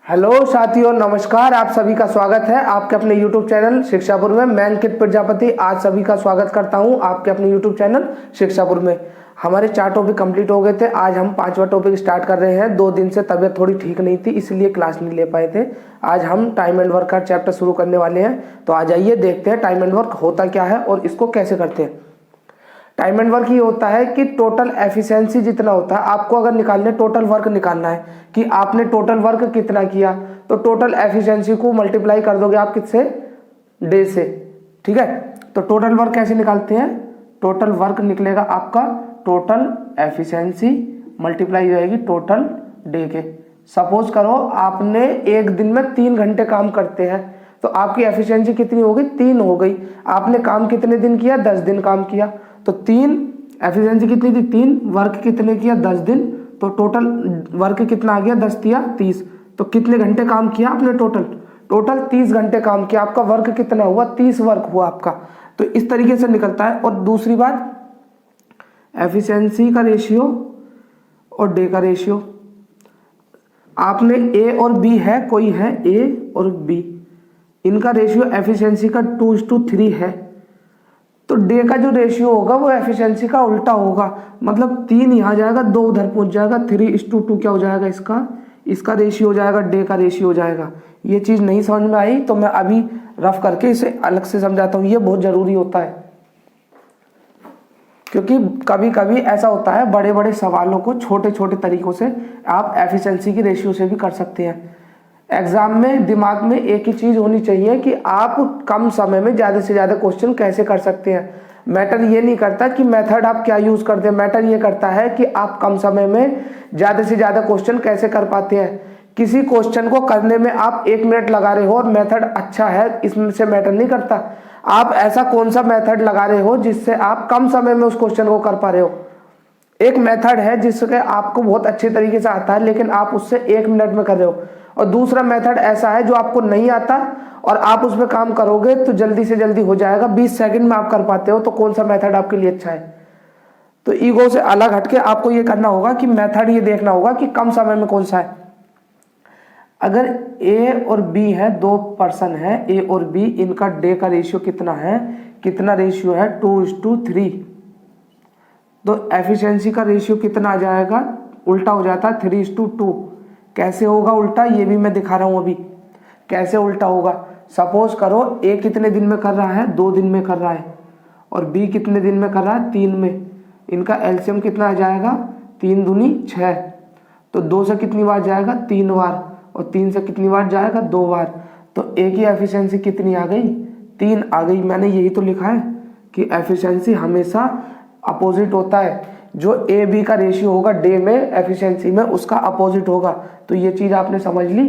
Hello साथियों, नमस्कार। आप सभी का स्वागत है आपके अपने YouTube चैनल शिक्षापुर में। मैं अंकित प्रजापति आज सभी का स्वागत करता हूं आपके अपने YouTube चैनल शिक्षापुर में। हमारे 4 टॉपिक कंप्लीट हो गए थे। आज हम 5वां टॉपिक स्टार्ट कर रहे हैं। 2 दिन से तबीयत थोड़ी ठीक नहीं थी, इसलिए क्लास नहीं ले पाए थे। आज हम टाइम एंड वर्क का चैप्टर शुरू करने वाले हैं। तो आ जाइए, देखते हैं टाइम एंड वर्क होता क्या है और इसको कैसे करते हैं। टाइम एंड वर्क ये होता है कि टोटल एफिशिएंसी जितना होता है, आपको अगर निकालने टोटल वर्क निकालना है कि आपने टोटल वर्क कितना किया, तो टोटल एफिशिएंसी को मल्टीप्लाई कर दोगे आप किससे, डे से। ठीक है, तो टोटल वर्क कैसे निकालते हैं, टोटल वर्क निकलेगा आपका टोटल एफिशिएंसी मल्टीप्लाई हो जाएगी टोटल डे के। सपोज करो आपने एक दिन में 3 घंटे काम करते हैं, तो आपकी एफिशिएंसी कितनी हो गई, 3 हो गई। आपने काम कितने दिन किया, 10 दिन काम किया, तो 3 एफिशिएंसी कितनी थी, 3 वर्क कितने किया, 10 दिन, तो टोटल वर्क कितना आ गया, 10 तिया 30। तो कितने घंटे काम किया आपने, टोटल 30 घंटे काम किया। आपका वर्क कितना हुआ, 30 वर्क हुआ आपका। तो इस तरीके से निकलता है। और दूसरी बात, एफिशिएंसी का रेशियो और डे का रेशियो। आपने ए और बी है, कोई है ए और बी, इनका रेशियो एफिशिएंसी का 2:3 है, तो डे का जो रेशियो होगा वो एफिशिएंसी का उल्टा होगा। मतलब 3 यहाँ जाएगा, 2 उधर पहुंच जाएगा, 3:2 क्या हो जाएगा, इसका रेशियो हो जाएगा, डे का रेशियो हो जाएगा। ये चीज़ नहीं समझ में आई तो मैं अभी रफ करके इसे अलग से समझाता हूँ। ये बहुत ज़रूरी होता है, क्योंकि कभी कभी ऐसा होता है बड़े बड़े सवालों को छोटे छोटे तरीकों से आप एफिशिएंसी की रेशियो से भी कर सकते हैं। एग्जाम में दिमाग में एक ही चीज होनी चाहिए कि आप कम समय में ज़्यादा से ज़्यादा क्वेश्चन कैसे कर सकते हैं। मैटर ये नहीं करता कि मेथड आप क्या यूज़ करते हैं, मैटर ये करता है कि आप कम समय में ज़्यादा से ज़्यादा क्वेश्चन कैसे कर पाते हैं। किसी क्वेश्चन को करने में आप 1 मिनट लगा रहे हो और मेथड अच्छा है, इसमें से मैटर नहीं करता। आप ऐसा कौन सा मेथड लगा रहे हो जिससे आप कम समय में उस क्वेश्चन को कर पा रहे हो। एक मेथड है जिसके आपको बहुत अच्छे तरीके से आता है, लेकिन आप उससे 1 मिनट में कर रहे हो, और दूसरा मेथड ऐसा है जो आपको नहीं आता और आप उस पर काम करोगे तो जल्दी से जल्दी हो जाएगा, 20 सेकंड में आप कर पाते हो। तो कौन सा मेथड आपके लिए अच्छा है। तो ईगो से अलग हटके आपको ये करना होगा कि मेथड ये देखना होगा कि कम समय में कौन सा है। अगर ए और बी है, 2 पर्सन है ए और बी, इनका डे का रेशियो कितना है, कितना रेशियो है, 2:3, तो एफिशिएंसी का रेशियो कितना आ जाएगा, उल्टा हो जाता है 3:2। कैसे होगा उल्टा, ये भी मैं दिखा रहा हूं अभी कैसे उल्टा होगा। सपोज करो ए कितने दिन में कर रहा है, 2 दिन में कर रहा है, और बी कितने दिन में कर रहा है, 3 में। इनका एलसीएम कितना आ जाएगा, 3 दूनी 6, तो 2 से कितनी बार जाएगा, 3 बार, और 3 से कितनी बार जाएगा, 2 बार। तो ए की एफिशिएंसी कितनी आ गई, 3 आ गई। मैंने यही तो लिखा है कि एफिशिएंसी हमेशा अपोजिट होता है। जो ए बी का रेशियो होगा डे में एफिशिएंसी में, उसका अपोजिट होगा। तो ये चीज़ आपने समझ ली।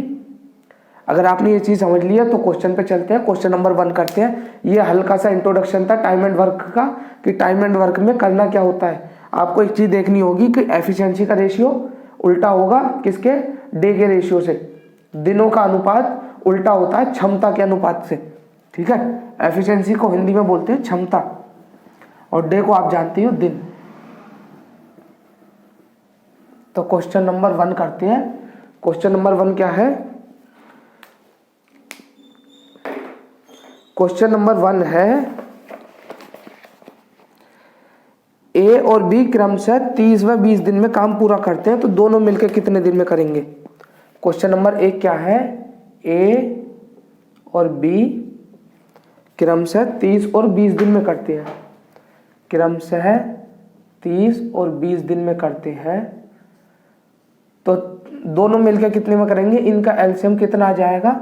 अगर आपने ये चीज़ समझ ली है तो क्वेश्चन पे चलते हैं। क्वेश्चन नंबर 1 करते हैं। ये हल्का सा इंट्रोडक्शन था टाइम एंड वर्क का, कि टाइम एंड वर्क में करना क्या होता है। आपको एक चीज़ देखनी होगी कि एफिशिएंसी का रेशियो उल्टा होगा किसके, डे के रेशियो से। दिनों का अनुपात उल्टा होता है क्षमता के अनुपात से। ठीक है, एफिशिएंसी को हिंदी में बोलते हैं क्षमता, और डे को आप जानती हो दिन। तो क्वेश्चन नंबर 1 करते हैं। क्वेश्चन नंबर 1 क्या है, क्वेश्चन नंबर 1 है, ए और बी क्रमशः 30 व 20 दिन में काम पूरा करते हैं, तो दोनों मिलकर कितने दिन में करेंगे। क्वेश्चन नंबर 1 क्या है, ए और बी क्रमशः 30 और 20 दिन में करते हैं, क्रमशः 30 और 20 दिन में करते हैं, तो दोनों मिलकर कितने में करेंगे। इनका एलसीएम कितना आ जाएगा,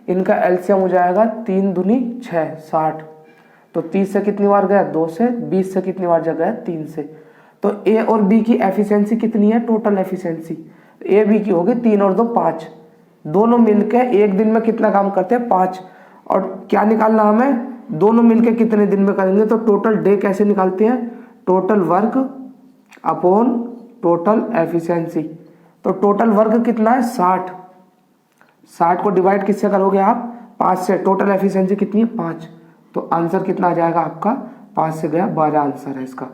इनका एलसीएम हो जाएगा 3 दूनी 6, 60। तो 30 से कितनी बार गया, 2 से, 20 से कितनी बार गया, 3 से। तो ए और बी की एफिशिएंसी कितनी है, टोटल एफिशिएंसी ए बी की होगी 3 और 2 5। दोनों मिलकर एक दिन में कितना काम करते हैं, 5। और क्या निकालना हमें, दोनों मिलकर कितने दिन में करेंगे। तो टोटल डे कैसे निकालते हैं, total work upon total efficiency. तो टोटल वर्क कितना है, 60। 60 को डिवाइड किससे करोगे आप, 5 से। टोटल एफिशिएंसी कितनी है, 5। तो आंसर कितना आ जाएगा आपका, 5 से गया 12 आंसर है इसका।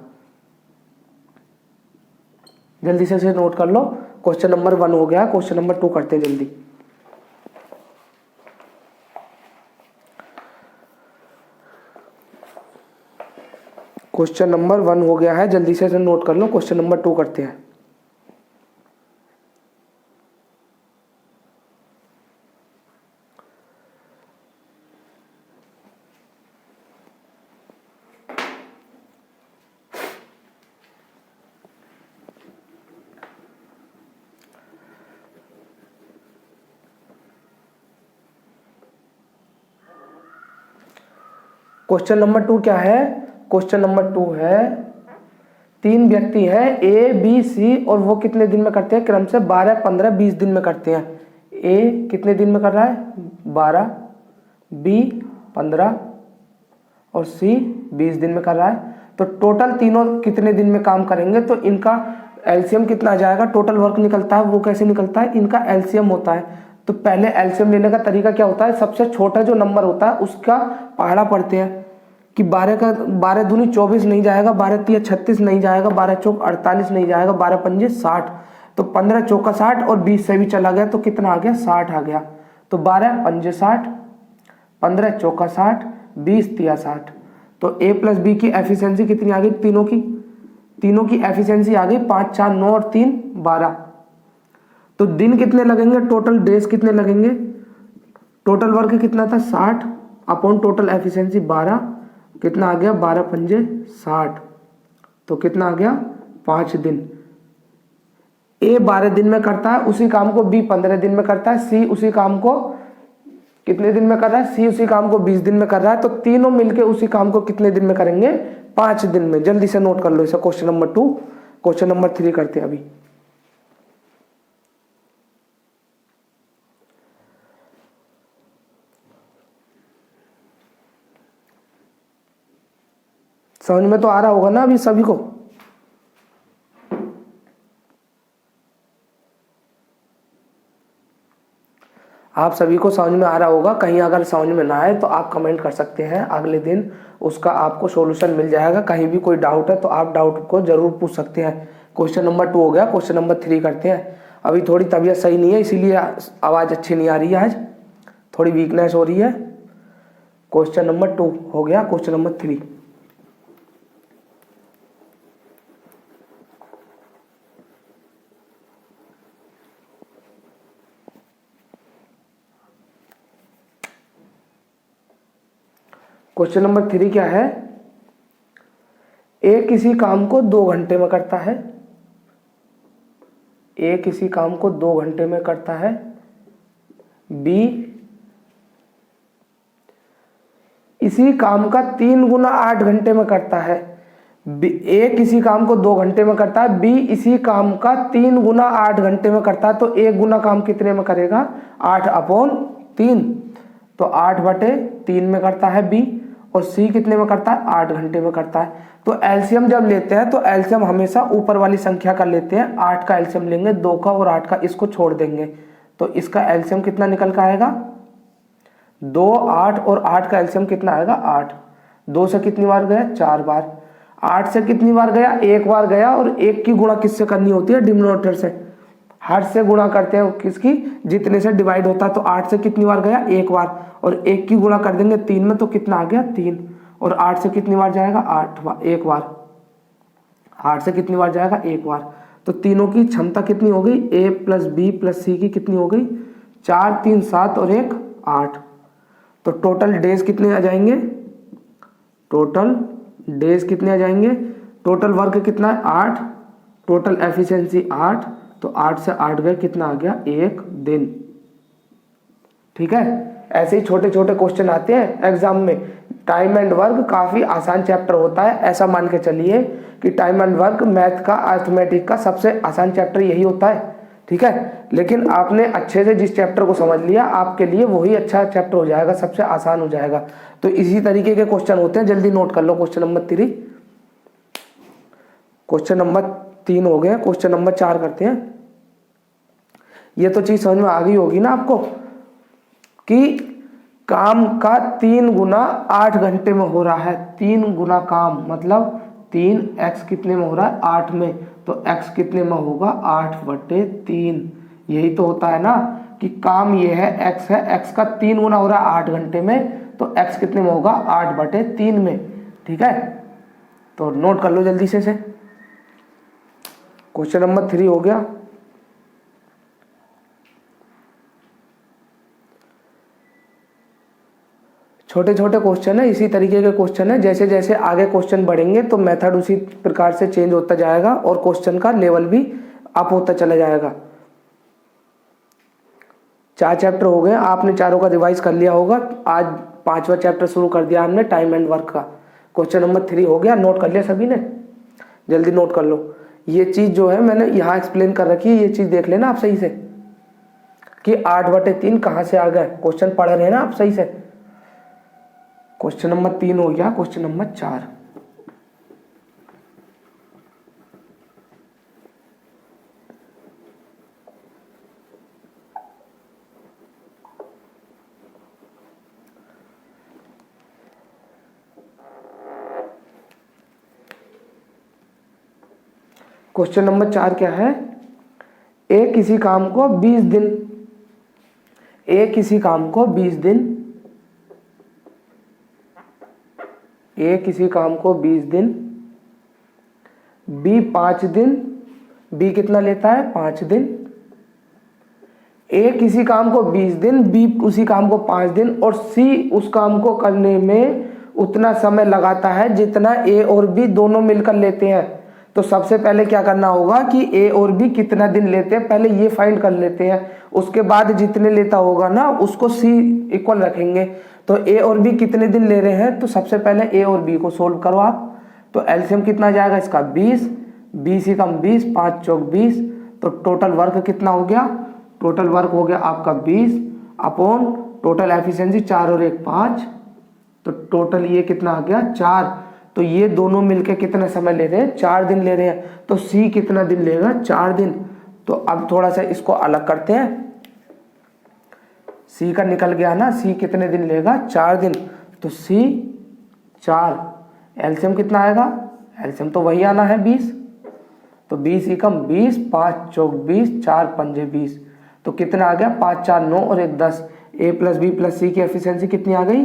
जल्दी से इसे नोट कर लो। क्वेश्चन नंबर 1 हो गया, क्वेश्चन नंबर 2 करते हैं जल्दी। क्वेश्चन नंबर 1 हो गया है, जल्दी से इसे नोट कर लो। क्वेश्चन नंबर 2 करते हैं। क्वेश्चन नंबर 2 क्या है? क्वेश्चन नंबर 2 है, 3 व्यक्ति हैं ए बी सी और वो कितने दिन में करते हैं? क्रम से 12, 15, 20 दिन में करते हैं। ए कितने दिन में कर रहा है? 12, बी 15 और सी 20 दिन में कर रहा है। तो टोटल तीनों कितने दिन में काम करेंगे? तो इनका एलसीएम कितना आ जाएगा? टोटल वर्क निकलता है, वो कैसे निकलता है? इनका एलसीएम होता है। तो पहले एलसीएम लेने का तरीका क्या होता है? सबसे छोटा जो नंबर होता है उसका पहाड़ा पढ़ते हैं कि 12 दूनी 24 नहीं जाएगा, 12 तिया 36 नहीं जाएगा, 12 चौक 48 नहीं जाएगा, 12 पंजे 60। तो 15 चौका 60 और 20 से भी चला गया तो कितना आ गया? 60 आ गया। तो 12 पंजे 60, 15 चौका 60, 20 तिया 60। तो ए प्लस बी की एफिशिएंसी कितनी आ गई? तीनों की एफिशिएंसी आ गई 5, 4, 9 और 3 12। तो दिन कितने लगेंगे? टोटल डेज कितने लगेंगे? टोटल वर्क कितना था? 60 अपॉन टोटल एफिशिएंसी 12, कितना आ गया? 12 पंजे 60। तो कितना आ गया? 5 दिन। ए 12 दिन में करता है उसी काम को, बी 15 दिन में करता है, सी उसी काम को कितने दिन में कर रहा है? सी उसी काम को 20 दिन में कर रहा है। तो तीनों मिलके उसी काम को कितने दिन में करेंगे? 5 दिन में। जल्दी से नोट कर लो इसे। Question number 2। क्वेश्चन नंबर 3 करते हैं अभी। समझ में तो आ रहा होगा ना अभी सभी को? आप सभी को समझ में आ रहा होगा। कहीं अगर समझ में ना आए तो आप कमेंट कर सकते हैं, अगले दिन उसका आपको सॉल्यूशन मिल जाएगा। कहीं भी कोई डाउट है तो आप डाउट को जरूर पूछ सकते हैं। क्वेश्चन नंबर 2 हो गया। क्वेश्चन नंबर 3 करते हैं। अभी थोड़ी तबीयत सही नहीं है इसीलिए आवाज़ अच्छी नहीं आ रही है, आज थोड़ी वीकनेस हो रही है। क्वेश्चन नंबर 2 हो गया। Question number 3। क्वेश्चन नंबर 3 क्या है? ए किसी काम को 2 घंटे में करता है। ए किसी काम को 2 घंटे में करता है। बी इसी काम का 3 गुना 8 घंटे में करता है। ए किसी काम को 2 घंटे में करता है, बी इसी काम का 3 गुना 8 घंटे में करता है। तो 1 गुना काम कितने में करेगा? 8 अपॉन 3। तो 8/3 में करता है बी। और सी कितने में करता है? 8 घंटे में करता है। तो एलसीएम जब लेते हैं तो एलसीएम हमेशा ऊपर वाली संख्या का लेते हैं। 8 का एलसीएम लेंगे, 2 का और 8 का, इसको छोड़ देंगे। तो इसका एलसीएम कितना निकल कर आएगा? 2, 8 और 8 का एलसीएम कितना आएगा? 8। 2 से कितनी बार गया? 4 बार। 8 से कितनी बार गया? 1 बार गया। और 1 की गुणा किससे करनी होती है? डिनोमिनेटर से। हर से गुणा करते हैं किसकी? जितने से डिवाइड होता है। तो 8 से कितनी बार गया? 1 बार। और 1 की गुणा कर देंगे 3 में तो कितना आ गया? 3। और 8 से कितनी बार जाएगा? 8 बार, 1 बार। 8 से कितनी बार जाएगा? 1 बार। तो तीनों की क्षमता कितनी हो गई? ए प्लस बी प्लस सी की कितनी हो गई? 4, 3, 7 और 1 8। तो टोटल डेज कितने आ जाएंगे? टोटल डेज कितने आ जाएंगे? टोटल वर्क कितना है? 8। Total efficiency 8। तो 8 से 8 गए, कितना आ गया? 1 दिन। ठीक है। ऐसे ही छोटे छोटे क्वेश्चन आते हैं एग्जाम में। टाइम एंड वर्क काफी आसान चैप्टर होता है, ऐसा मान के चलिए कि टाइम एंड वर्क मैथ का, अर्थमेटिक का सबसे आसान चैप्टर यही होता है। ठीक है। लेकिन आपने अच्छे से जिस चैप्टर को समझ लिया, आपके लिए वही अच्छा चैप्टर हो जाएगा, सबसे आसान हो जाएगा। तो इसी तरीके के क्वेश्चन होते हैं, जल्दी नोट कर लो। Question number 3। क्वेश्चन नंबर 3 हो गए। क्वेश्चन नंबर 4 करते हैं। ये तो चीज समझ में आ गई होगी ना आपको कि काम का 3 गुना 8 घंटे में हो रहा है। 3 गुना काम मतलब 3x कितने में हो रहा है? 8 में। तो x कितने में होगा? 8/3। यही तो होता है ना कि काम ये है, x है, x का 3 गुना हो रहा है 8 घंटे में। तो x कितने में होगा? 8/3 में। ठीक है। तो नोट कर लो जल्दी से। क्वेश्चन नंबर 3 हो गया। छोटे छोटे क्वेश्चन है, इसी तरीके के क्वेश्चन है। जैसे जैसे आगे क्वेश्चन बढ़ेंगे तो मेथड उसी प्रकार से चेंज होता जाएगा और क्वेश्चन का लेवल भी अप होता चला जाएगा। 4 चैप्टर हो गए, आपने चारों का रिवाइज कर लिया होगा। आज 5वां चैप्टर शुरू कर दिया हमने टाइम एंड वर्क का। क्वेश्चन नंबर 3 हो गया, नोट कर लिया सभी ने? जल्दी नोट कर लो। ये चीज जो है मैंने यहाँ एक्सप्लेन कर रखी है, ये चीज देख लेना आप सही से कि 8/3 कहाँ से आ गए। क्वेश्चन पढ़ रहे हैं ना आप सही से? क्वेश्चन नंबर 3 हो गया। क्वेश्चन नंबर 4, क्वेश्चन नंबर 4 क्या है? ए किसी काम को 20 दिन, ए किसी काम को 20 दिन, ए किसी काम को 20 दिन, बी 5 दिन, बी कितना लेता है? 5 दिन। ए किसी काम को 20 दिन, बी उसी काम को 5 दिन और सी उस काम को करने में उतना समय लगाता है जितना ए और बी दोनों मिलकर लेते हैं। तो सबसे पहले क्या करना होगा कि ए और बी कितना दिन लेते हैं पहले ये फाइंड कर लेते हैं, उसके बाद जितने लेता होगा ना उसको सी इक्वल रखेंगे। तो ए और बी कितने दिन ले रहे हैं, तो सबसे पहले ए और बी को सोल्व करो आप। तो एलसीएम कितना जाएगा इसका? 20, 20 ही कम 20, 5 चौक 20। तो टोटल वर्क कितना हो गया? टोटल वर्क हो गया आपका 20 अपॉन टोटल एफिशिएंसी 4 और 1 5। तो टोटल ये कितना आ गया? 4। तो ये दोनों मिलके कितना समय ले रहे हैं? 4 दिन ले रहे हैं। तो सी कितना दिन लेगा? 4 दिन। तो अब थोड़ा सा इसको अलग करते हैं। सी का निकल गया ना, सी कितने दिन लेगा? 4 दिन। तो सी 4, एलसीएम कितना आएगा? एलसीएम तो वही आना है 20। तो 20 ही कम 20, 5 चौक 20, 4 पंजे 20। तो कितना आ गया? 5 4 9 और 1 10। ए प्लस बी प्लस सी की एफिशिएंसी कितनी आ गई?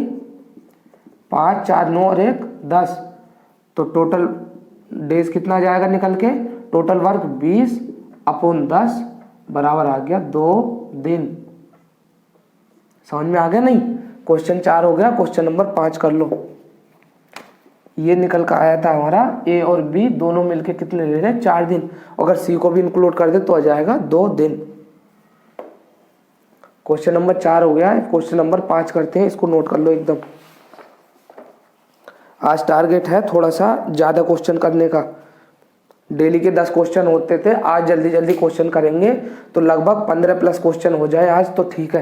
5 4 9 और 1 10। तो टोटल डेज कितना जाएगा निकल के? टोटल वर्क 20 अपॉन 10 बराबर आ गया 2 दिन। समझ में आ गया नहीं? क्वेश्चन 4 हो गया। क्वेश्चन नंबर 5 कर लो। ये निकल कर आया था हमारा ए और बी दोनों मिलके कितने ले रहे हैं? 4 दिन। अगर सी को भी इंक्लूड कर दे तो आ जाएगा 2 दिन। क्वेश्चन नंबर 4 हो गया। क्वेश्चन नंबर 5 करते हैं, इसको नोट कर लो एकदम। आज टारगेट है थोड़ा सा ज़्यादा क्वेश्चन करने का। डेली के 10 क्वेश्चन होते थे, आज जल्दी जल्दी क्वेश्चन करेंगे तो लगभग 15 प्लस क्वेश्चन हो जाए आज तो ठीक है,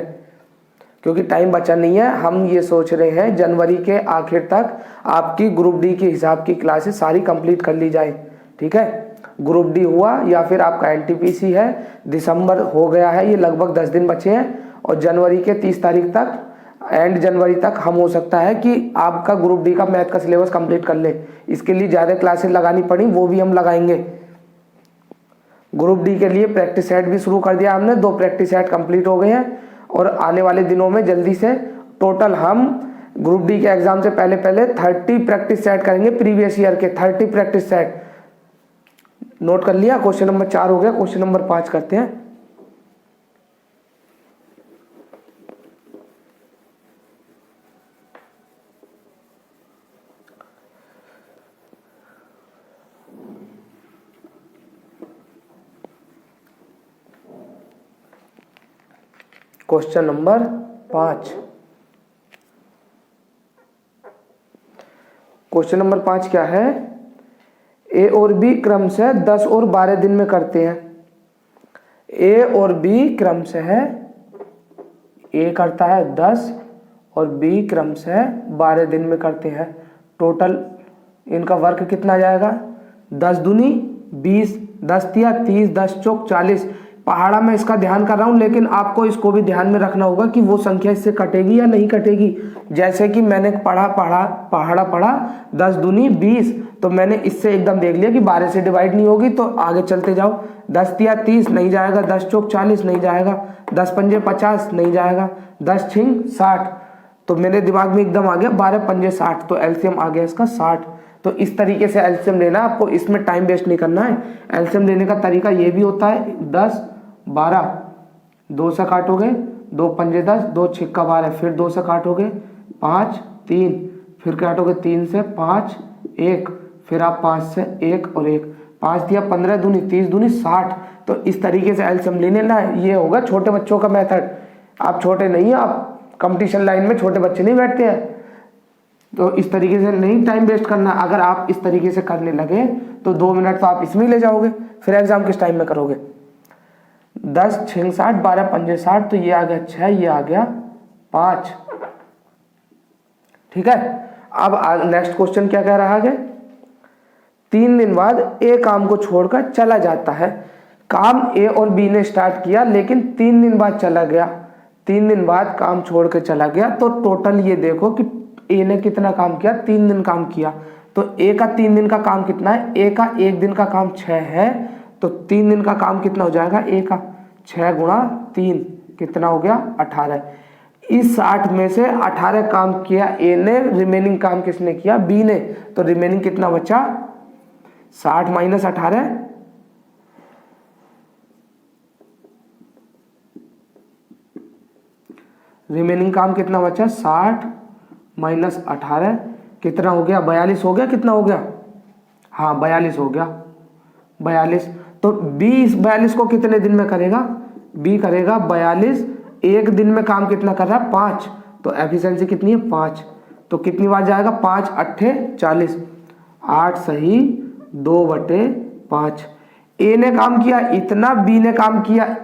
क्योंकि टाइम बचा नहीं है। हम ये सोच रहे हैं जनवरी के आखिर तक आपकी ग्रुप डी के हिसाब की क्लासेस सारी कंप्लीट कर ली जाए। ठीक है, ग्रुप डी हुआ या फिर आपका एनटीपीसी है, दिसंबर हो गया है, ये लगभग 10 दिन बचे हैं और जनवरी के 30 तारीख तक एंड जनवरी तक हम हो सकता है कि आपका ग्रुप डी का मैथ का सिलेबस कंप्लीट कर ले। इसके लिए ज़्यादा क्लासेस लगानी पड़ी, वो भी हम लगाएंगे। ग्रुप डी के लिए प्रैक्टिस सेट भी शुरू कर दिया हमने, 2 प्रैक्टिस सेट कंप्लीट हो गए हैं और आने वाले दिनों में जल्दी से टोटल हम ग्रुप डी के एग्जाम से पहले 30 प्रैक्टिस सेट करेंगे, प्रीवियस ईयर के 30 प्रैक्टिस सेट। नोट कर लिया? क्वेश्चन नंबर 4 हो गया। क्वेश्चन नंबर 5 करते हैं। Question number 5। क्वेश्चन नंबर 5 क्या है? ए और बी क्रमशः 10 और 12 दिन में करते हैं। ए और बी क्रमशः, ए करता है 10 और बी क्रमशः 12 दिन में करते हैं। टोटल इनका वर्क कितना जाएगा? 10 दूनी 20, 10 तिया 30, 10 चौक 40। पहाड़ा में इसका ध्यान कर रहा हूं, लेकिन आपको इसको भी ध्यान में रखना होगा कि वो संख्या इससे कटेगी या नहीं कटेगी। जैसे कि मैंने पहाड़ा पढ़ा 10 दूनी 20, तो मैंने इससे एकदम देख लिया कि 12 से डिवाइड नहीं होगी, तो आगे चलते जाओ। 10 तिया 30 नहीं जाएगा, 10 चौक 40 नहीं जाएगा, 10 पंजे 50 नहीं जाएगा, 10 छिंग 60। तो मेरे दिमाग में एकदम आ गया 12 पंजे 60, तो एलसीएम आ गया इसका 60। तो इस तरीके से एलसीएम लेना, आपको इसमें टाइम वेस्ट नहीं करना है। एलसीएम लेने का तरीका ये भी होता है, 10 12, 2 से काटोगे 2 पंजे 10, 2 छिक्का 12, फिर 2 से काटोगे 5 3, फिर काटोगे 3 से 5 1, फिर आप 5 से 1 और 1, 5 दिया 15 दूनी 30 दूनी 60। तो इस तरीके से एलसीएम ले लेना है। ये होगा छोटे बच्चों का मेथड। आप छोटे नहीं हैं, आप कंपटीशन लाइन में छोटे बच्चे नहीं बैठते हैं, तो इस तरीके से नहीं टाइम वेस्ट करना। अगर आप इस तरीके से करने लगे तो 2 मिनट तो आप इसमें ही ले जाओगे, फिर एग्जाम किस टाइम में करोगे। 10 6 60, 12 पंजे 60, तो ये आ गया 6, ये आ गया 5। ठीक है। अब नेक्स्ट क्वेश्चन क्या कह रहा है, 3 दिन बाद ए काम को छोड़कर चला जाता है। काम ए और बी ने स्टार्ट किया लेकिन 3 दिन बाद चला गया, 3 दिन बाद काम छोड़ के चला गया। तो टोटल ये देखो कि ए ने कितना काम किया, 3 दिन काम किया। तो ए का 3 दिन का काम कितना है, ए का 1 दिन का काम 6 है, तो 3 दिन का काम कितना हो जाएगा, ए का 6 गुणा 3 कितना हो गया 18। इस 60 में से 18 काम किया ए ने, रिमेनिंग काम किसने किया, बी ने। तो रिमेनिंग कितना बचा, 60 माइनस 18, रिमेनिंग काम कितना बचा, 60 माइनस 18 कितना हो गया, 42 हो गया। कितना हो गया, हाँ 42 हो गया, 42। तो बी इस 42 को कितने दिन में करेगा, बी करेगा 42, 1 दिन में काम कितना कर रहा है, 5। तो एफिशिएंसी कितनी है, 5। तो कितनी बार जाएगा, 5 8 40, 8 सही 2/5। ए ने काम किया इतना, बी ने काम किया,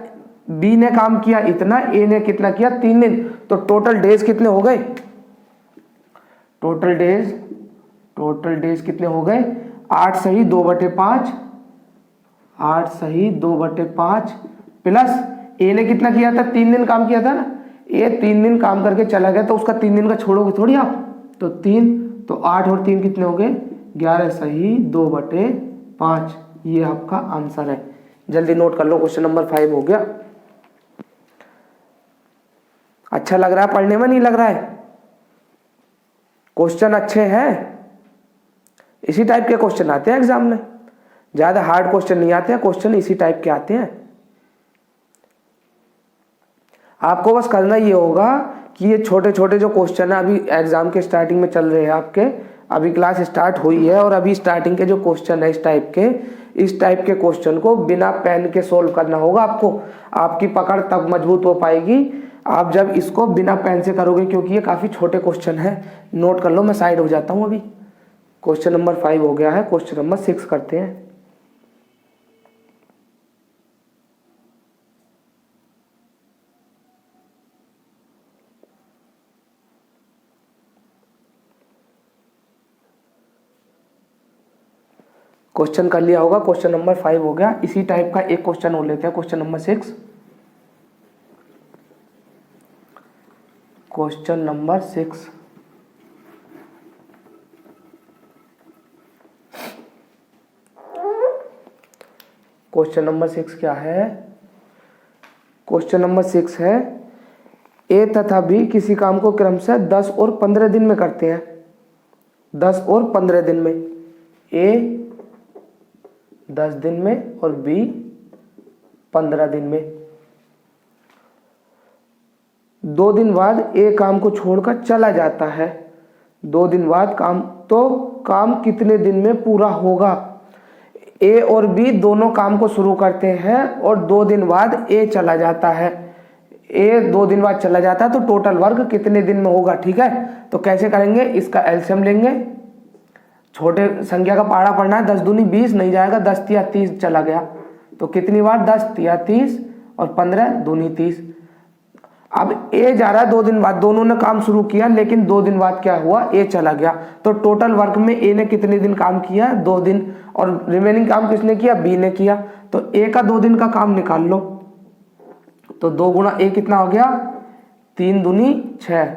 बी ने काम किया इतना, ए ने कितना किया, 3 दिन। तो टोटल डेज कितने हो गए, टोटल डेज कितने हो गए, 8 सही 2/5, 8 सही 2/5 प्लस ए ने कितना किया था, 3 दिन काम किया था ना, ए 3 दिन काम करके चला गया, तो उसका 3 दिन का छोड़ोगे थोड़ी आप, तो 3, तो 8 और 3 कितने हो गए, 11 सही 2/5। ये आपका आंसर है। जल्दी नोट कर लो, क्वेश्चन नंबर 5 हो गया। अच्छा लग रहा है पढ़ने में, नहीं लग रहा है, क्वेश्चन अच्छे हैं, इसी टाइप के क्वेश्चन आते हैं एग्जाम में, ज्यादा हार्ड क्वेश्चन नहीं आते हैं, क्वेश्चन इसी टाइप के आते हैं। आपको बस करना ये होगा कि ये छोटे छोटे जो क्वेश्चन है, अभी एग्जाम के स्टार्टिंग में चल रहे हैं आपके, अभी क्लास स्टार्ट हुई है, और अभी स्टार्टिंग के जो क्वेश्चन है इस टाइप के क्वेश्चन को बिना पेन के सोल्व करना होगा आपको। आपकी पकड़ तब मजबूत हो पाएगी आप जब इसको बिना पेन से करोगे, क्योंकि ये काफी छोटे क्वेश्चन है। नोट कर लो, मैं साइड हो जाता हूं अभी। क्वेश्चन नंबर 5 हो गया है, क्वेश्चन नंबर 6 करते हैं। क्वेश्चन कर लिया होगा, क्वेश्चन नंबर 5 हो गया। इसी टाइप का एक क्वेश्चन और लेते हैं, question number 6। Question number 6, question number 6 क्या है, क्वेश्चन नंबर 6 है, ए तथा बी किसी काम को क्रमशः 10 और 15 दिन में करते हैं। 10 और 15 दिन में, ए 10 दिन में और बी 15 दिन में। 2 दिन बाद ए काम को छोड़कर चला जाता है। 2 दिन बाद काम, तो काम कितने दिन में पूरा होगा। ए और बी दोनों काम को शुरू करते हैं और 2 दिन बाद ए चला जाता है। ए 2 दिन बाद चला जाता है, तो टोटल वर्क कितने दिन में होगा। ठीक है, तो कैसे करेंगे, इसका एलसीएम लेंगे, छोटे संख्या का पहाड़ा पढ़ना है। 10 दूनी 20 नहीं जाएगा, 10 या 30 चला गया, तो कितनी बार, 10 या 30 और 15 दूनी 30। अब ए जा रहा है 2 दिन बाद, दोनों ने काम शुरू किया, लेकिन 2 दिन बाद क्या हुआ, ए चला गया। तो टोटल वर्क में ए ने कितने दिन काम किया, 2 दिन, और रिमेनिंग काम किसने किया, बी ने किया। तो ए का 2 दिन का काम निकाल लो, तो 2 गुणा ए कितना हो गया, 3 दूनी 6,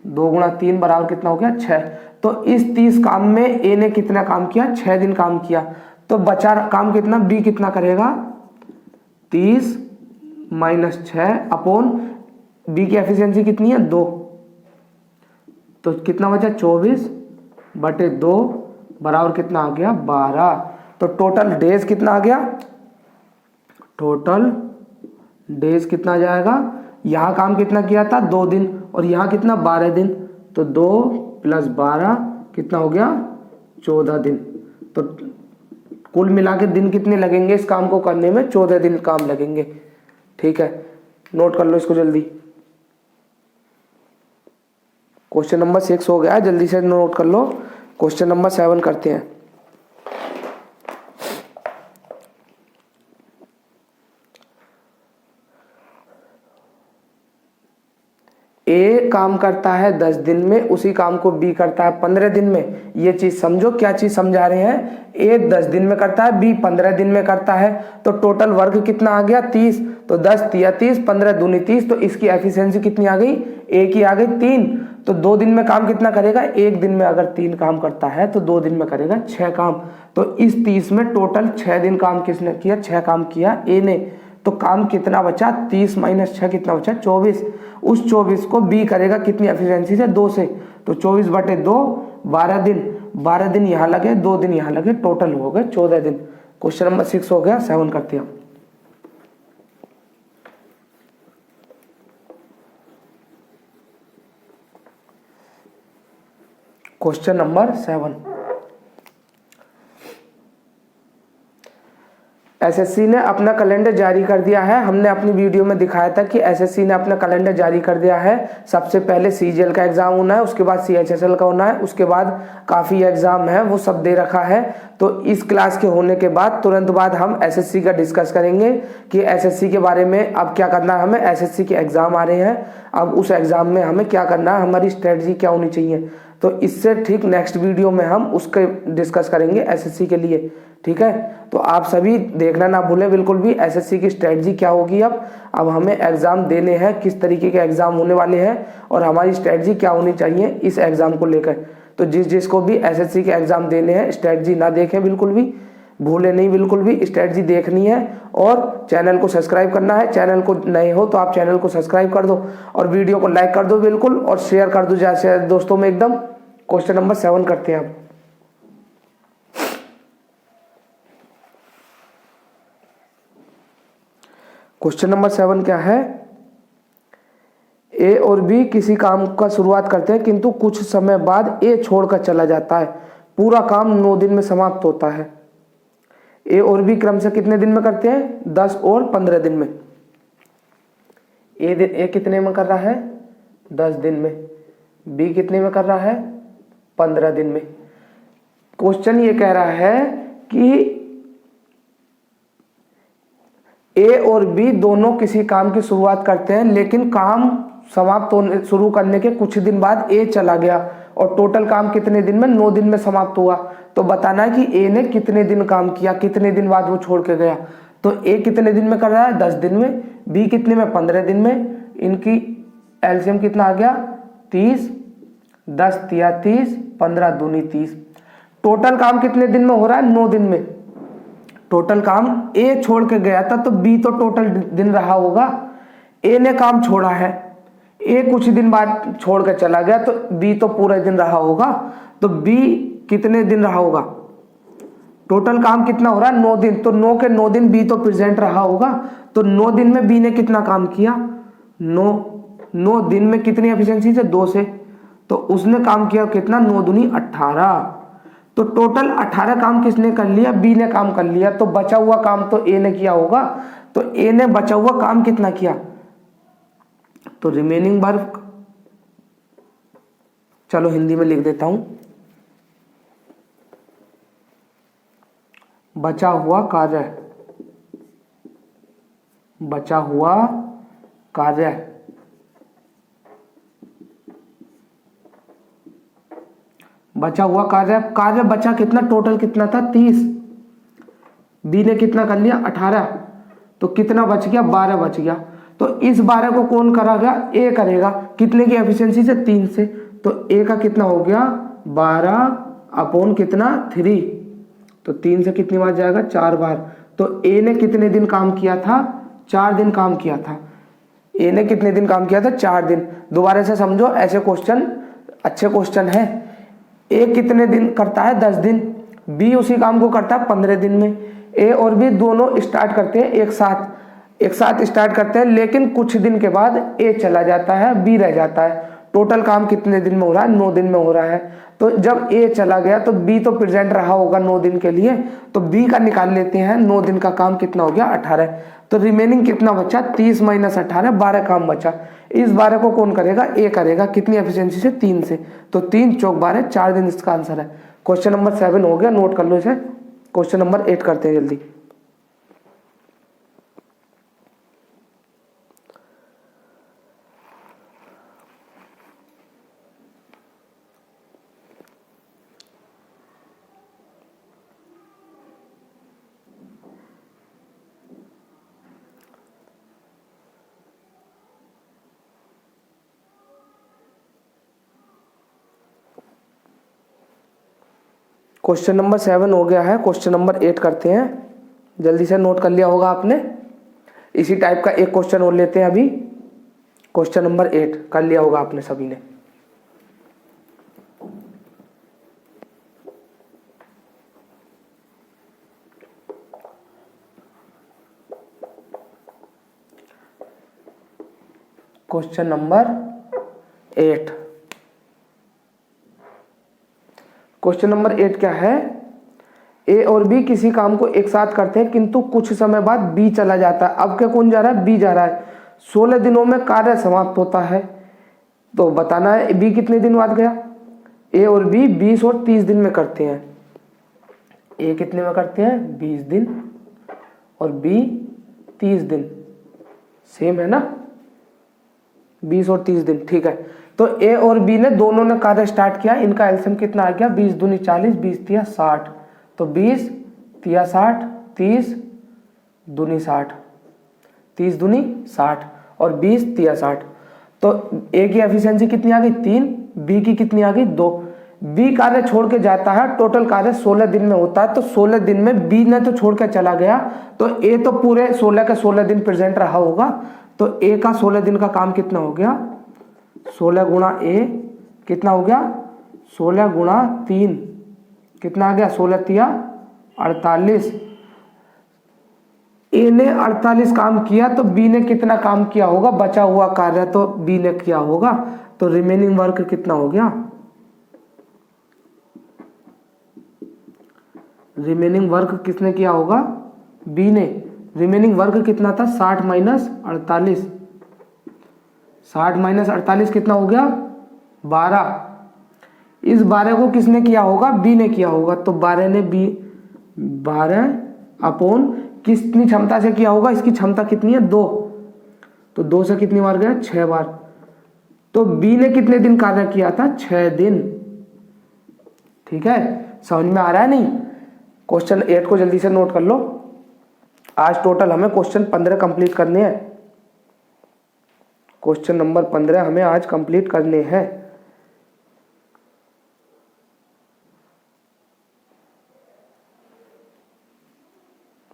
2 गुणा 3 बराबर कितना हो गया, 6। तो इस 30 काम में ए ने कितना काम किया, 6 दिन काम किया। तो बचा काम कितना, बी कितना करेगा, 30 माइनस 6 अपॉन बी की एफिशिएंसी कितनी है, 2, तो कितना बचा, 24/2 बराबर कितना आ गया 12। तो टोटल डेज कितना आ गया, टोटल डेज कितना आ जाएगा, यहाँ काम कितना किया था 2 दिन और यहाँ कितना 12 दिन, तो 2 + 12 कितना हो गया 14 दिन। तो कुल मिला के दिन कितने लगेंगे इस काम को करने में, 14 दिन काम लगेंगे। ठीक है, नोट कर लो इसको जल्दी। क्वेश्चन नंबर 6 हो गया, जल्दी से नोट कर लो। क्वेश्चन नंबर 7 करते हैं। ए काम करता है 10 दिन में, उसी काम को बी करता है 15 दिन में। ये चीज समझो, क्या चीज समझा रहे हैं, ए 10 दिन में करता है, बी 15 दिन में करता है। तो टोटल वर्क कितना आ गया 30, तो 10 × 30, 15 दूनी 30। तो इसकी एफिशिएंसी कितनी आ गई, ए की आ गई 3। तो 2 दिन में काम कितना करेगा, एक दिन में अगर 3 काम करता है तो 2 दिन में करेगा 6 काम। तो इस 30 में टोटल 6 दिन काम किसने किया, 6 काम किया ए ने। तो काम कितना बचा, 30 - 6 कितना बचा 24। उस 24 को बी करेगा कितनी एफिशिएंसी से, 2 से। तो 24/2 12 दिन, 12 दिन यहाँ लगे, 2 दिन यहाँ लगे, टोटल हो गए 14 दिन। क्वेश्चन नंबर 6 हो गया। 7 करते हैं। क्वेश्चन नंबर 7, एसएससी ने अपना कैलेंडर जारी कर दिया है। हमने अपनी वीडियो में दिखाया था कि एसएससी ने अपना कैलेंडर जारी कर दिया है। सबसे पहले सीजीएल का एग्जाम होना है, उसके बाद सीएचएसएल का होना है, उसके बाद काफ़ी एग्जाम है, वो सब दे रखा है। तो इस क्लास के होने के बाद तुरंत बाद हम एसएससी का डिस्कस करेंगे कि एसएससी के बारे में अब क्या करना है हमें। एसएससी के एग्जाम आ रहे हैं, अब उस एग्जाम में हमें क्या करना है, हमारी स्ट्रेटजी क्या होनी चाहिए। तो इससे ठीक नेक्स्ट वीडियो में हम उसके डिस्कस करेंगे एसएससी के लिए। ठीक है, तो आप सभी देखना ना भूलें बिल्कुल भी, एसएससी की स्ट्रेटजी क्या होगी। अब हमें एग्जाम देने हैं, किस तरीके के एग्जाम होने वाले हैं और हमारी स्ट्रेटजी क्या होनी चाहिए इस एग्जाम को लेकर। तो जिसको भी एसएससी के एग्जाम देने हैं, स्ट्रेटजी ना देखें बिल्कुल भी, भूले नहीं बिल्कुल भी, स्ट्रेटजी देखनी है। और चैनल को सब्सक्राइब करना है, चैनल को नए हो तो आप चैनल को सब्सक्राइब कर दो और वीडियो को लाइक कर दो बिल्कुल, और शेयर कर दो जैसे दोस्तों में एकदम। क्वेश्चन नंबर 7 करते हैं अब। क्वेश्चन नंबर 7 क्या है, ए और बी किसी काम का शुरुआत करते हैं किंतु कुछ समय बाद ए छोड़कर चला जाता है। पूरा काम 9 दिन में समाप्त होता है। ए और बी क्रम से कितने दिन में करते हैं, 10 और 15 दिन में। ए कितने में कर रहा है, 10 दिन में। बी कितने में कर रहा है, 15 दिन में। क्वेश्चन ये कह रहा है कि ए और बी दोनों किसी काम की शुरुआत करते हैं, लेकिन काम समाप्त होने शुरू करने के कुछ दिन बाद ए चला गया और टोटल काम कितने दिन में, 9 दिन में समाप्त हुआ। तो बताना है कि ए ने कितने दिन काम किया, कितने दिन बाद वो छोड़ के गया। तो ए कितने दिन में कर रहा है, 10 दिन में। बी कितने में, 15 दिन में। इनकी एलसीएम कितना आ गया 30, 10 × 30, 15 दूनी 30। टोटल काम कितने दिन में हो रहा है, 9 दिन में। टोटल काम ए छोड़ के गया था तो बी तो टोटल दिन रहा होगा। ए ने काम छोड़ा है, ए कुछ दिन बाद छोड़ कर चला गया तो बी तो पूरे दिन रहा होगा। तो बी कितने दिन रहा होगा, टोटल काम कितना हो रहा है 9 दिन, तो 9 के 9 दिन बी तो प्रेजेंट रहा होगा। तो 9 दिन में बी ने कितना काम किया, 9 दिन में कितनी एफिशिएंसी से, 2 से। तो उसने काम किया कितना, 9 दूनी 18। तो टोटल 18 काम किसने कर लिया, बी ने काम कर लिया। तो बचा हुआ काम तो ए ने किया होगा। तो ए ने बचा हुआ काम कितना किया, तो रिमेनिंग वर्क, चलो हिंदी में लिख देता हूं, बचा हुआ कार्य, बचा हुआ कार्य। बचा हुआ कार्य बचा कितना, टोटल कितना था 30। बी ने कितना कर लिया 18, तो कितना बच गया 12 बच गया। तो इस 12 को कौन करेगा, ए करेगा। कितने की एफिशिएंसी से, 3 से। तो ए का कितना हो गया 12 कितना 3। तो 3 से कितनी बार जाएगा, 4 बार। तो ए ने कितने दिन काम किया था, 4 दिन काम किया था। ए ने कितने दिन काम किया था, 4 दिन। दोबारा से समझो, ऐसे क्वेश्चन अच्छे क्वेश्चन है। ए कितने दिन करता है, 10 दिन। बी उसी काम को करता है 15 दिन में। ए और बी दोनों स्टार्ट करते हैं एक साथ स्टार्ट करते हैं, लेकिन कुछ दिन के बाद ए चला जाता है, बी रह जाता है। टोटल काम कितने दिन में हो रहा है? 9 दिन में हो रहा है। तो जब ए चला गया तो बी तो प्रेजेंट रहा होगा 9 दिन के लिए, तो बी का निकाल लेते हैं। 9 दिन का काम कितना हो गया? 18। तो रिमेनिंग कितना बचा? 30 - 18, 12 काम बचा। इस 12 को कौन करेगा? ए करेगा। कितनी एफिशिएंसी से? 3 से। तो 3 चौक 12, 4 दिन इसका आंसर है। क्वेश्चन नंबर 7 हो गया, नोट कर लो इसे। क्वेश्चन नंबर 8 करते हैं जल्दी। क्वेश्चन नंबर 7 हो गया है, क्वेश्चन नंबर 8 करते हैं। जल्दी से नोट कर लिया होगा आपने। इसी टाइप का एक क्वेश्चन और लेते हैं अभी। क्वेश्चन नंबर 8 कर लिया होगा आपने सभी ने। Question number 8। क्वेश्चन नंबर 8 क्या है? ए और बी किसी काम को एक साथ करते हैं, किंतु कुछ समय बाद बी चला जाता है। अब क्या कौन जा रहा है? बी जा रहा है। 16 दिनों में कार्य समाप्त होता है। तो बताना है बी कितने दिन बाद गया। ए और बी 20 और 30 दिन में करते हैं। ए कितने में करते हैं? 20 दिन और बी 30 दिन। सेम है ना? 20 और 30 दिन, ठीक है। तो ए और बी ने दोनों ने कार्य स्टार्ट किया। इनका एलसीएम कितना आ गया? 20 दूनी 40, 20 तिया 60। तो 20 तिया 60, 30 दूनी 60, 30 दूनी 60 और 20 तिया 60। तो ए की एफिशिएंसी कितनी आ गई? 3। बी की कितनी आ गई? 2। बी कार्य छोड़ के जाता है, टोटल कार्य 16 दिन में होता है। तो 16 दिन में बी ने तो छोड़ के चला गया, तो ए तो पूरे 16 के 16 दिन प्रेजेंट रहा होगा। तो ए का 16 दिन का काम कितना हो गया? 16 गुणा ए कितना हो गया? 16 गुणा 3 कितना आ गया? 16 तिया 48। ए ने 48 काम किया, तो बी ने कितना काम किया होगा? बचा हुआ कार्य तो बी ने किया होगा। तो रिमेनिंग वर्क कितना हो गया? रिमेनिंग वर्क किसने किया होगा? बी ने। रिमेनिंग वर्क कितना था? 60 - 48। 60 - 48 कितना हो गया? 12। इस 12 को किसने किया होगा? बी ने किया होगा। तो 12 ने बी 12 अपॉन कितनी क्षमता से किया होगा? इसकी क्षमता कितनी है? 2। तो 2 से कितनी बार गया? 6 बार। तो बी ने कितने दिन कार्य किया था? 6 दिन। ठीक है, समझ में आ रहा है नहीं? क्वेश्चन 8 को जल्दी से नोट कर लो। आज टोटल हमें क्वेश्चन 15 कंप्लीट करने हैं। क्वेश्चन नंबर 15 हमें आज कंप्लीट करने हैं।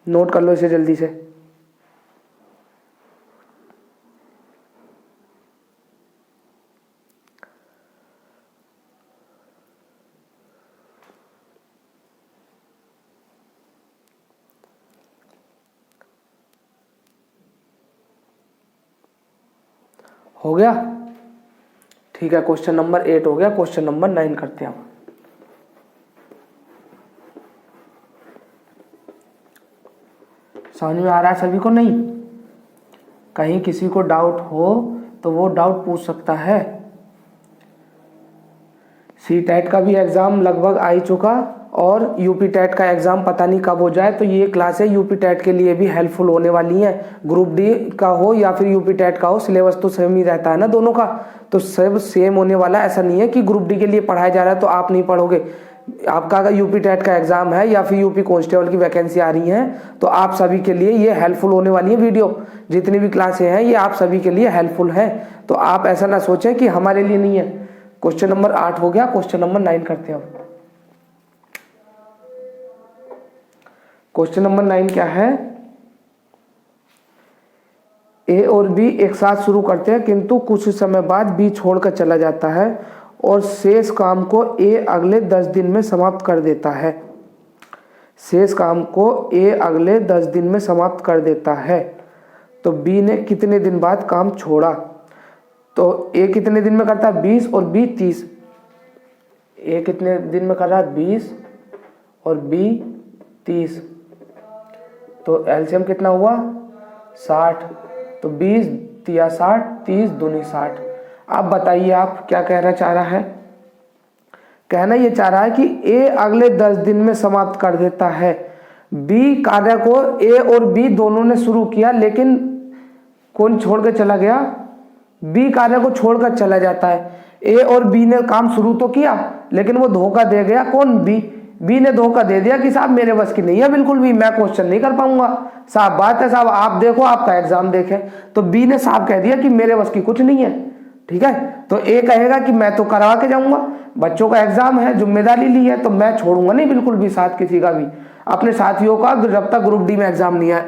नोट कर लो इसे जल्दी से। हो गया? ठीक है, क्वेश्चन नंबर 8 हो गया। क्वेश्चन नंबर 9 करते हैं। समझ में आ रहा है सभी को? नहीं? कहीं किसी को डाउट हो तो वो डाउट पूछ सकता है। सी टेट का भी एग्जाम लगभग आ ही चुका और यूपी टेट का एग्जाम पता नहीं कब हो जाए। तो ये क्लासें यूपी टेट के लिए भी हेल्पफुल होने वाली हैं। ग्रुप डी का हो या फिर यूपी टेट का हो, सिलेबस तो सेम ही रहता है ना दोनों का। तो सब सेम होने वाला। ऐसा नहीं है कि ग्रुप डी के लिए पढ़ाया जा रहा है तो आप नहीं पढ़ोगे। आपका अगर यूपी टेट का एग्जाम है या फिर यूपी कांस्टेबल की वैकेंसी आ रही है तो आप सभी के लिए ये हेल्पफुल होने वाली है। वीडियो जितनी भी क्लासें हैं ये आप सभी के लिए हेल्पफुल है। तो आप ऐसा ना सोचें कि हमारे लिए नहीं है। क्वेश्चन नंबर 8 हो गया। क्वेश्चन नंबर 9 करते हैं अब। क्वेश्चन नंबर 9 क्या है? ए और बी एक साथ शुरू करते हैं, किंतु कुछ समय बाद बी छोड़कर चला जाता है और शेष काम को ए अगले 10 दिन में समाप्त कर देता है। शेष काम को ए अगले 10 दिन में समाप्त कर देता है, तो बी ने कितने दिन बाद काम छोड़ा? तो ए कितने दिन में करता है? 20 और बी 30। ए कितने दिन में कर रहा है? 20 और बी 30। तो एलसीएम कितना हुआ? 60। तो 20 तिया 60, 30 दूनी 60। आप बताइए आप क्या कहना चाह रहा है? कहना ये चाह रहा है कि ए अगले 10 दिन में समाप्त कर देता है। बी कार्य को ए और बी दोनों ने शुरू किया, लेकिन कौन छोड़ के चला गया? बी कार्य को छोड़कर चला जाता है। ए और बी ने काम शुरू तो किया, लेकिन वो धोखा दे गया। कौन? बी ने धोखा दे दिया कि साहब मेरे बस की नहीं है बिल्कुल भी, मैं क्वेश्चन नहीं कर पाऊंगा। साहब बात है साहब, आप देखो आपका एग्जाम देखें। तो बी ने साहब कह दिया कि मेरे बस की कुछ नहीं है। ठीक है, तो ए कहेगा कि मैं तो करवा के जाऊंगा, बच्चों का एग्जाम है, जिम्मेदारी ली है, तो मैं छोड़ूंगा नहीं बिल्कुल भी साथ किसी का भी। अपने साथियों का जब तक ग्रुप डी में एग्जाम नहीं है,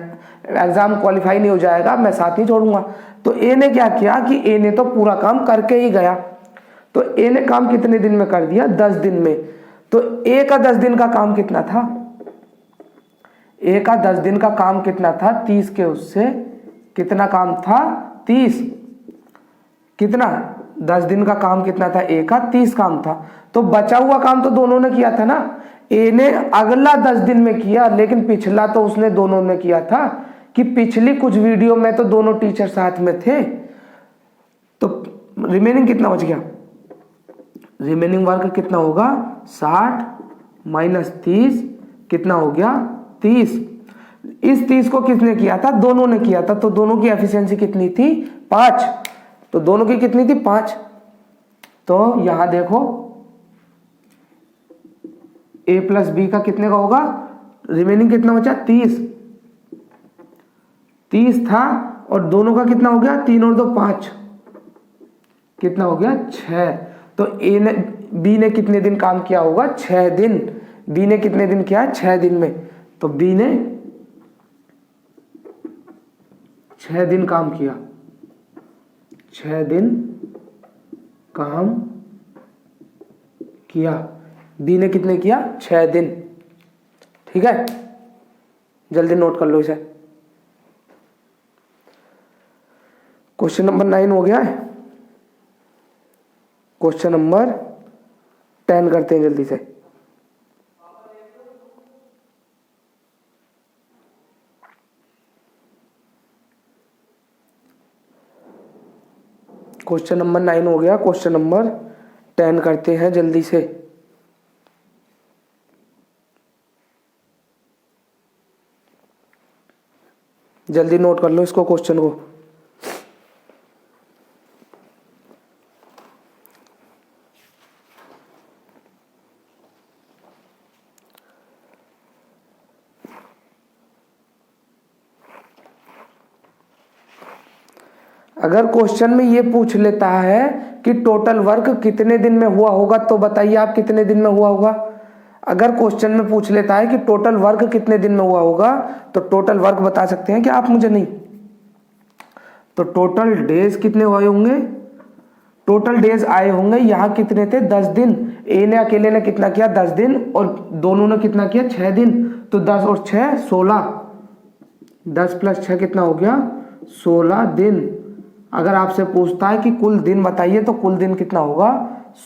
एग्जाम क्वालिफाई नहीं हो जाएगा, मैं साथ नहीं छोड़ूंगा। तो ए ने क्या किया कि ए ने तो पूरा काम करके ही गया। तो ए ने काम कितने दिन में कर दिया? 10 दिन में। तो ए का 10 दिन का काम कितना था? ए का 10 दिन का काम कितना था? 30 के उससे कितना काम था? 30। कितना? 10 दिन का काम कितना था? ए का 30 काम था। तो बचा हुआ काम तो दोनों ने किया था ना। ए ने अगला 10 दिन में किया, लेकिन पिछला तो उसने दोनों ने किया था कि पिछली कुछ वीडियो में तो दोनों टीचर साथ में थे। तो रिमेनिंग कितना बच गया? रिमेनिंग वर्क कितना होगा? 60 माइनस 30 कितना हो गया? 30। इस 30 को किसने किया था? दोनों ने किया था। तो दोनों की एफिशिएंसी कितनी थी? 5। तो दोनों की कितनी थी? 5। तो यहां देखो ए प्लस बी का कितने का होगा? रिमेनिंग कितना बचा? 30। 30 था और दोनों का कितना हो गया? 3 और 2 5। कितना हो गया? 6। तो ए ने बी ने कितने दिन काम किया होगा? 6 दिन। बी ने कितने दिन किया? 6 दिन में। तो बी ने 6 दिन काम किया। 6 दिन काम किया। बी ने कितने किया? 6 दिन। ठीक है, जल्दी नोट कर लो इसे। क्वेश्चन नंबर 9 हो गया है। क्वेश्चन नंबर 10 करते हैं जल्दी से। क्वेश्चन नंबर 9 हो गया। क्वेश्चन नंबर 10 करते हैं जल्दी से। जल्दी नोट कर लो इसको, क्वेश्चन को। अगर क्वेश्चन में ये पूछ लेता है कि टोटल वर्क कितने दिन में हुआ होगा, तो बताइए आप कितने दिन में हुआ होगा? अगर क्वेश्चन में पूछ लेता है कि टोटल वर्क कितने दिन में हुआ होगा, तो टोटल वर्क बता सकते हैं क्या आप? मुझे नहीं। तो टोटल डेज कितने हुए होंगे? टोटल डेज आए होंगे यहां कितने थे? 10 दिन। ए ने अकेले ने कितना किया? 10 दिन। और दोनों ने कितना किया? 6 दिन। तो 10 और 6 16। 10 प्लस 6 कितना हो गया? 16 दिन। अगर आपसे पूछता है कि कुल दिन बताइए, तो कुल दिन कितना होगा?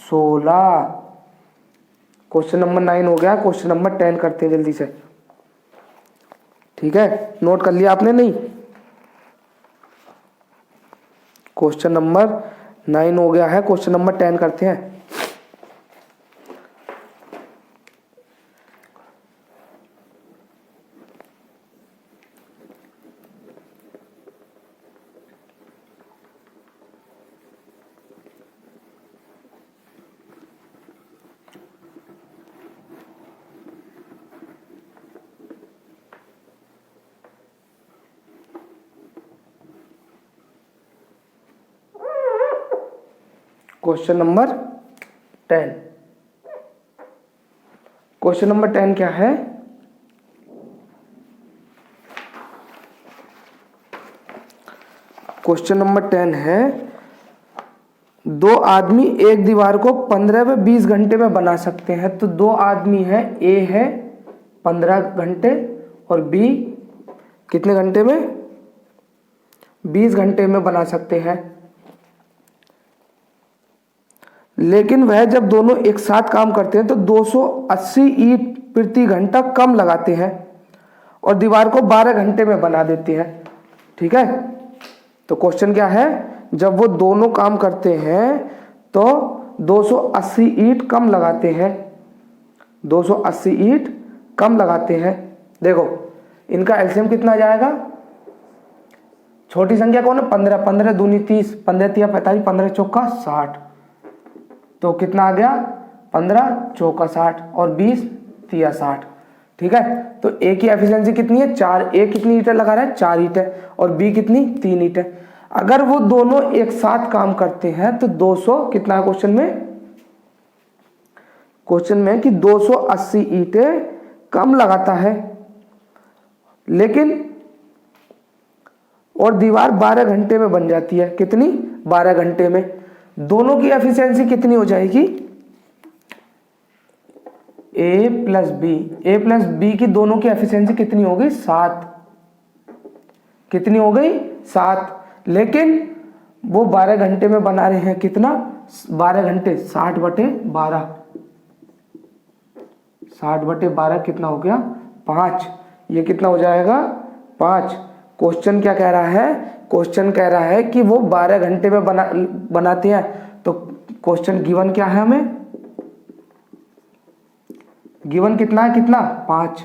16। क्वेश्चन नंबर 9 हो गया। क्वेश्चन नंबर 10 करते हैं जल्दी से। ठीक है, नोट कर लिया आपने? नहीं, क्वेश्चन नंबर 9 हो गया है। क्वेश्चन नंबर 10 करते हैं। Question number 10। क्वेश्चन नंबर 10 क्या है? क्वेश्चन नंबर 10 है, 2 आदमी एक दीवार को 15 व 20 घंटे में बना सकते हैं। तो 2 आदमी है, ए है, 15 घंटे और बी कितने घंटे में, 20 घंटे में बना सकते हैं। लेकिन वह जब दोनों एक साथ काम करते हैं तो 280 ईंट प्रति घंटा कम लगाते हैं और दीवार को 12 घंटे में बना देते हैं। ठीक है, तो क्वेश्चन क्या है, जब वो दोनों काम करते हैं तो 280 ईंट कम लगाते हैं, 280 ईंट कम लगाते हैं। देखो इनका एलसीएम कितना आ जाएगा, छोटी संख्या कौन है, 15, 15 दूनी 30, 15 तिया 45, 15 चौका 60, तो कितना आ गया, 15 चौका 60 और 20 तिया 60। ठीक है, तो ए की एफिशिएंसी कितनी है, 4, ए कितनी ईंटें लगा रहा है, 4 ईंटें, और बी कितनी, 3 ईंटें। अगर वो दोनों एक साथ काम करते हैं तो 200 कितना है क्वेश्चन में कि 280 ईंटें कम लगाता है, लेकिन और दीवार 12 घंटे में बन जाती है। कितनी, 12 घंटे में। दोनों की एफिशिएंसी कितनी हो जाएगी, ए प्लस बी की दोनों की एफिशिएंसी कितनी हो गई, 7। कितनी हो गई, 7। लेकिन वो 12 घंटे में बना रहे हैं, कितना, 12 घंटे, 60/12, 60/12 कितना हो गया, 5। ये कितना हो जाएगा, 5। क्वेश्चन क्या कह रहा है, क्वेश्चन कह रहा है कि वो 12 घंटे में बनाते हैं। तो क्वेश्चन गिवन क्या है, हमें गिवन कितना है, कितना, 5।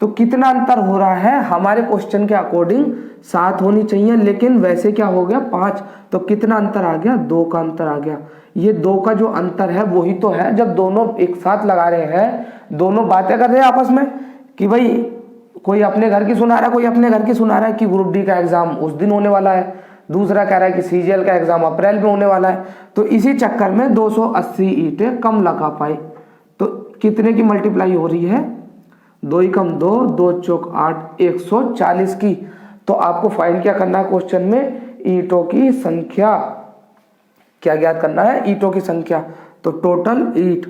तो कितना अंतर हो रहा है, हमारे क्वेश्चन के अकॉर्डिंग 7 होनी चाहिए, लेकिन वैसे क्या हो गया, 5। तो कितना अंतर आ गया, 2 का अंतर आ गया। ये 2 का जो अंतर है वही तो है जब दोनों एक साथ लगा रहे हैं, दोनों बातें कर रहे हैं आपस में कि भाई कोई अपने घर की सुना रहा है, कोई अपने घर की सुना रहा है कि ग्रुप डी का एग्जाम उस दिन होने वाला है, दूसरा कह रहा है कि सीजीएल का एग्जाम अप्रैल में होने वाला है। तो इसी चक्कर में 280 ईंटें कम लगा पाए। तो कितने की मल्टीप्लाई हो रही है, 2 × 2, 2 चौक 8, 140 की। तो आपको फाइंड क्या करना है क्वेश्चन में, ईंटों की संख्या। क्या ज्ञात करना है, ईंटों की संख्या। तो टोटल ईंट,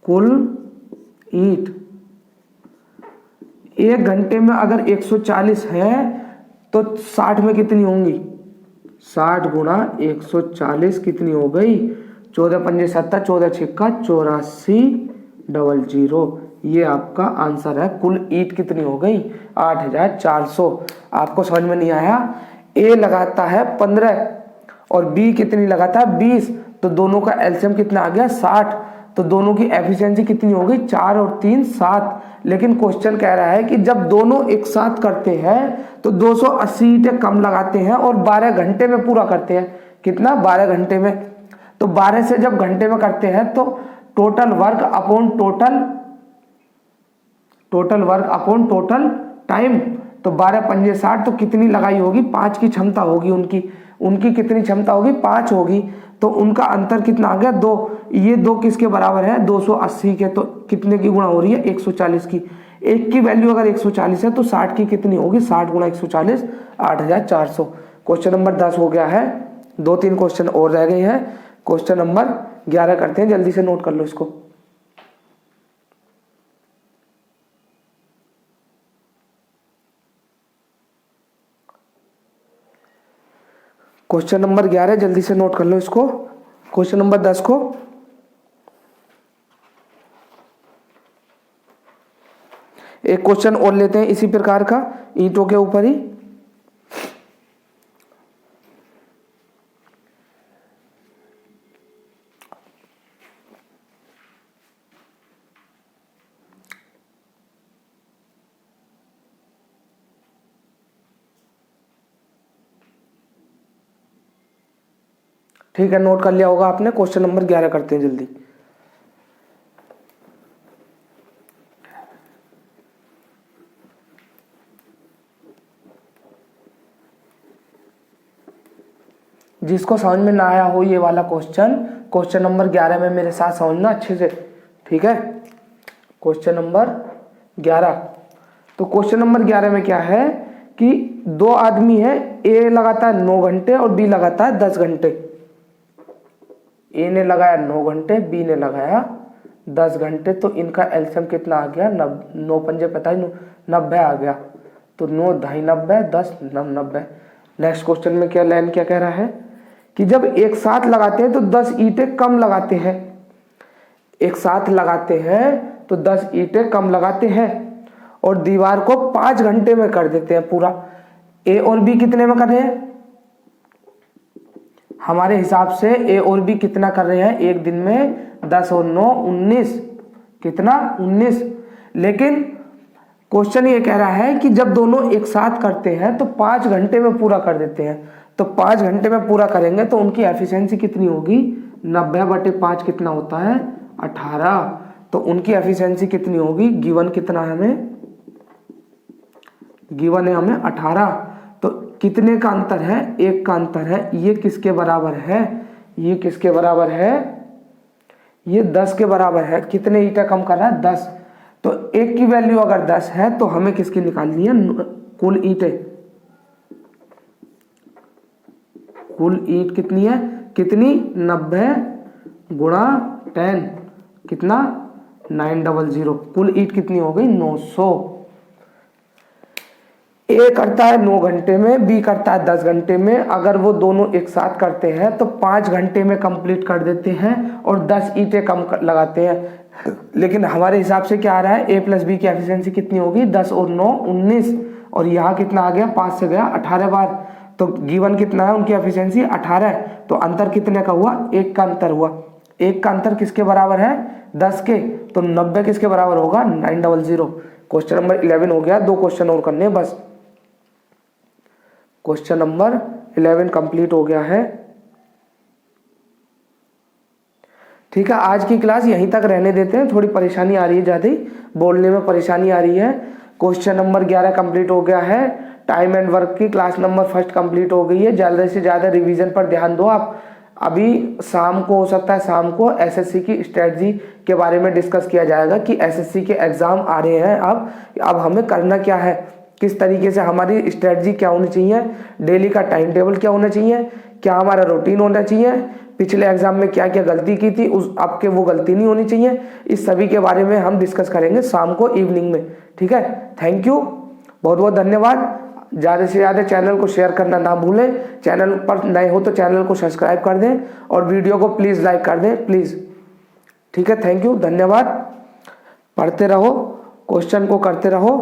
कुल ईंट 1 घंटे में अगर 140 है तो 60 में कितनी होंगी, 60 × 140 कितनी हो गई, 14 × 5 = 70, 14 × 6 = 8400। ये आपका आंसर है। कुल ईंट कितनी हो गई, 8400। आपको समझ में नहीं आया, ए लगाता है 15 और बी कितनी लगाता है, 20। तो दोनों का एलसीएम कितना आ गया, 60। तो दोनों की एफिशिएंसी कितनी हो गई, 4 और 3 7। लेकिन क्वेश्चन कह रहा है कि जब दोनों एक साथ करते हैं तो 280 ईंटें कम लगाते हैं और 12 घंटे में पूरा करते हैं। कितना, 12 घंटे में। तो 12 से जब घंटे में करते हैं तो total work upon total time. तो 12 × 5 = 60। तो कितनी लगाई होगी, 5 की क्षमता होगी उनकी कितनी क्षमता होगी, 5 होगी। तो उनका अंतर कितना आ गया, 2। ये 2 किसके बराबर है, 280 के। तो कितने की गुणा हो रही है, 140 की। एक की वैल्यू अगर 140 है तो 60 की कितनी होगी, 60 × 140, 8400। क्वेश्चन नंबर 10 हो गया है। 2-3 क्वेश्चन और रह गए हैं। क्वेश्चन नंबर 11 करते हैं, जल्दी से नोट कर लो इसको। क्वेश्चन नंबर 11 जल्दी से नोट कर लो इसको। क्वेश्चन नंबर 10 को एक क्वेश्चन और लेते हैं इसी प्रकार का, ईंटों के ऊपर ही। ठीक है, नोट कर लिया होगा आपने। क्वेश्चन नंबर 11 करते हैं जल्दी। जिसको समझ में ना आया हो ये वाला क्वेश्चन नंबर 11 में मेरे साथ समझना अच्छे से, ठीक है। Question number 11। तो क्वेश्चन नंबर 11 में क्या है कि 2 आदमी है, ए लगाता है 9 घंटे और बी लगाता है 10 घंटे। ए ने लगाया 9 घंटे, बी ने लगाया 10 घंटे, तो इनका एलसीएम कितना आ गया, 9 पंजे 45, 90 आ गया। तो 9 ढाई 90, 10 90। नेक्स्ट क्वेश्चन में क्या लाइन क्या कह रहा है कि जब एक साथ लगाते हैं तो 10 ईंटें कम लगाते हैं। एक साथ लगाते हैं तो 10 ईंटें कम लगाते हैं और दीवार को 5 घंटे में कर देते हैं पूरा। ए और बी कितने में कर रहे हैं? हमारे हिसाब से ए और बी कितना कर रहे हैं एक दिन में? 10 और 9 19। कितना? 19। लेकिन क्वेश्चन ये कह रहा है कि जब दोनों एक साथ करते हैं तो 5 घंटे में पूरा कर देते हैं। तो 5 घंटे में पूरा करेंगे तो उनकी एफिशिएंसी कितनी होगी? 90/5 कितना होता है? 18। तो उनकी एफिशिएंसी कितनी होगी? गिवन कितना है हमें? गिवन है हमें 18। तो कितने का अंतर है? 1 का अंतर है। ये किसके बराबर है? ये किसके बराबर है? ये 10 के बराबर है। कितने ईंटें कम कर रहा है? 10। तो 1 की वैल्यू अगर 10 है तो हमें किसकी निकालनी है? कुल ईंटें। कुल ईंट कितनी है? कितनी? 90 गुणा 10 कितना? 900। कुल ईंट कितनी हो गई? 900। ए करता है 9 घंटे में, बी करता है 10 घंटे में। अगर वो दोनों एक साथ करते हैं तो 5 घंटे में कंप्लीट कर देते हैं और 10 ईंटें कम लगाते हैं। लेकिन हमारे हिसाब से क्या आ रहा है? ए प्लस बी की एफिशिएंसी कितनी होगी? 10 और 9 19। और यहाँ कितना आ गया? 5 से गया 18 बार। तो गिवन कितना है उनकी एफिशिएंसी? 18 है। तो अंतर कितने का हुआ? 1 का अंतर हुआ। 1 का अंतर किसके बराबर है? 10 के। तो 90 किसके बराबर होगा? 900। क्वेश्चन नंबर 11 हो गया। 2 क्वेश्चन और करने बस। क्वेश्चन नंबर 11 कंप्लीट हो गया है। ठीक है, आज की क्लास यहीं तक रहने देते हैं। थोड़ी परेशानी आ रही है, ज़्यादा ही बोलने में परेशानी आ रही है। क्वेश्चन नंबर 11 कंप्लीट हो गया है। टाइम एंड वर्क की क्लास नंबर 1 कंप्लीट हो गई है। ज़्यादा से ज़्यादा रिवीजन पर ध्यान दो आप। अभी शाम को हो सकता है, शाम को एसएससी की स्ट्रेटजी के बारे में डिस्कस किया जाएगा कि एसएससी के एग्जाम आ रहे हैं। अब हमें करना क्या है, किस तरीके से हमारी स्ट्रेटजी क्या होनी चाहिए, डेली का टाइम टेबल क्या होना चाहिए, क्या हमारा रूटीन होना चाहिए, पिछले एग्जाम में क्या क्या गलती की थी उस आपके वो गलती नहीं होनी चाहिए। इस सभी के बारे में हम डिस्कस करेंगे शाम को इवनिंग में। ठीक है, थैंक यू, बहुत बहुत धन्यवाद। ज़्यादा से ज़्यादा चैनल को शेयर करना ना भूलें। चैनल पर नए हो तो चैनल को सब्सक्राइब कर दें और वीडियो को प्लीज़ लाइक कर दें प्लीज़। ठीक है, थैंक यू, धन्यवाद। पढ़ते रहो, क्वेश्चन को करते रहो।